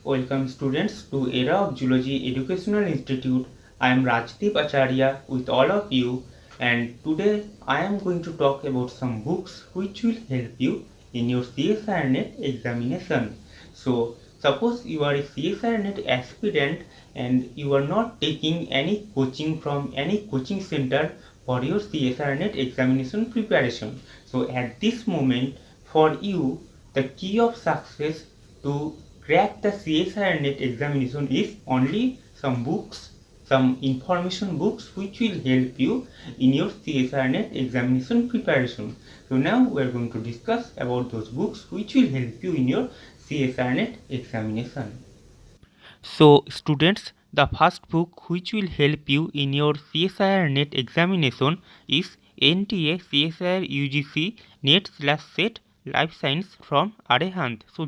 Welcome students to Era of Geology Educational Institute. I am Rajdeep Acharya with all of you, and today I am going to talk about some books which will help you in your CSIR NET examination. So suppose you are a CSIR NET aspirant and you are not taking any coaching from any coaching center for your CSIR NET examination preparation. So at this moment for you the key of success to crack the CSIR NET examination is only some books, some information books which will help you in your CSIR NET examination preparation. So now we are going to discuss about those books which will help you in your CSIR NET examination. So students, the first book which will help you in your CSIR NET examination is NTA CSIR UGC NET/SET Life Science from Arehant. So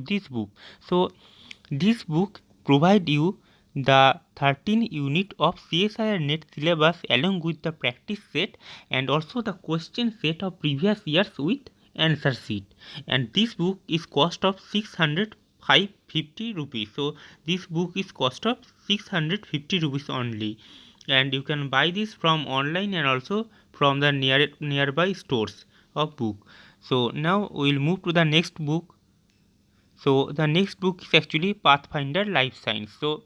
this book provide you the 13 unit of CSIR NET syllabus along with the practice set and also the question set of previous years with answer sheet. And this book is cost of 650 rupees. So this book is cost of 650 rupees only, and you can buy this from online and also from the nearby stores of book. So now we will move to the next book. So the next book is actually Pathfinder Life Science. So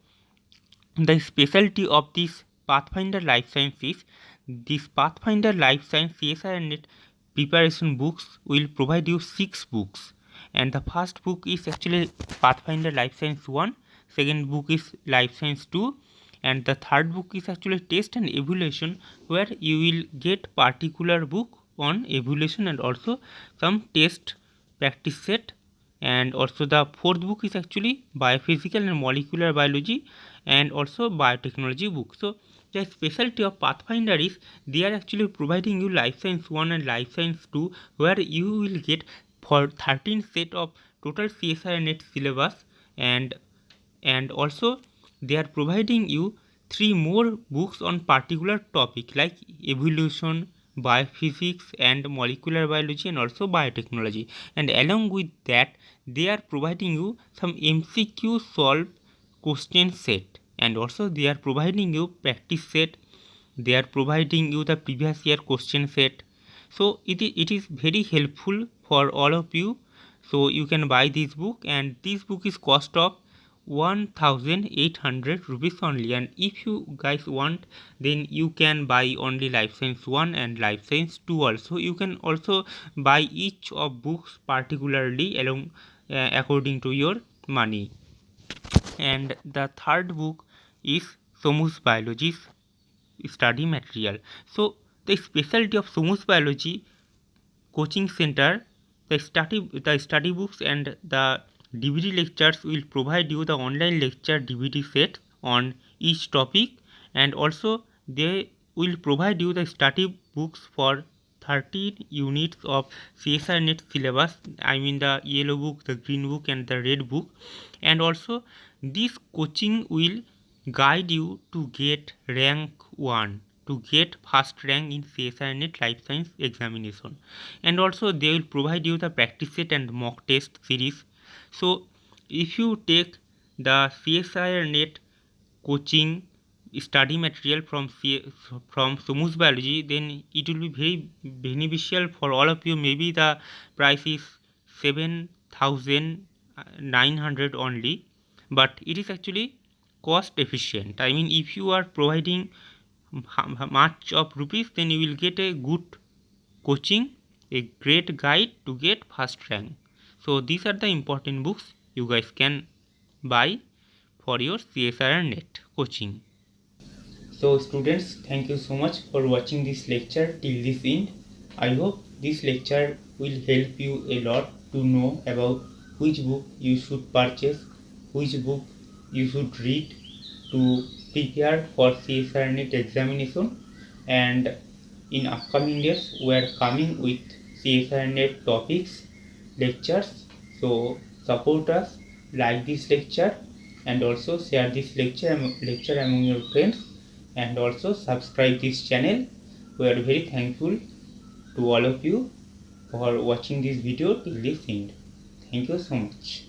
the specialty of this Pathfinder Life Science is this Pathfinder Life Science CSIR NET preparation books will provide you 6 books, and the first book is actually Pathfinder Life Science 1, second book is Life Science 2, and the third book is actually Test and Evaluation, where you will get particular book on evaluation and also some test practice set. And also the fourth book is actually Biophysical and Molecular Biology and also Biotechnology book. So the specialty of Pathfinder is they are actually providing you Life Science 1 and Life Science 2, where you will get for 13 set of total CSIR NET syllabus, and also they are providing you 3 more books on particular topic like evolution, biophysics and molecular biology and also biotechnology. And along with that they are providing you some MCQ solve question set, and also they are providing you practice set, they are providing you the previous year question set. So it is very helpful for all of you. So you can buy this book, and this book is cost of 1800 rupees only. And if you guys want, then you can buy only Life Science 1 and Life Science 2 also. You can also buy each of books particularly along according to your money. And the third book is Somus Biology's study material. So the specialty of Somus Biology coaching center, the study books and the DVD lectures will provide you the online lecture DVD set on each topic, and also they will provide you the study books for 13 units of CSIR NET syllabus. I mean the yellow book, the green book and the red book. And also this coaching will guide you to get rank 1, to get first rank in CSIR NET Life Science examination. And also they will provide you the practice set and mock test series. So if you take the CSIR NET coaching study material from Somus Biology, then it will be very beneficial for all of you. Maybe the price is 7,900 only, but it is actually cost efficient. I mean, if you are providing much of rupees, then you will get a good coaching, a great guide to get first rank. So these are the important books you guys can buy for your CSIR NET coaching. So students, thank you so much for watching this lecture till this end. I hope this lecture will help you a lot to know about which book you should purchase, which book you should read to prepare for CSIR NET examination. And in upcoming days we are coming with CSIR NET topics, lectures. So support us, like this lecture and also share this lecture among your friends, and also subscribe this channel. We are very thankful to all of you for watching this video till this end. Thank you so much.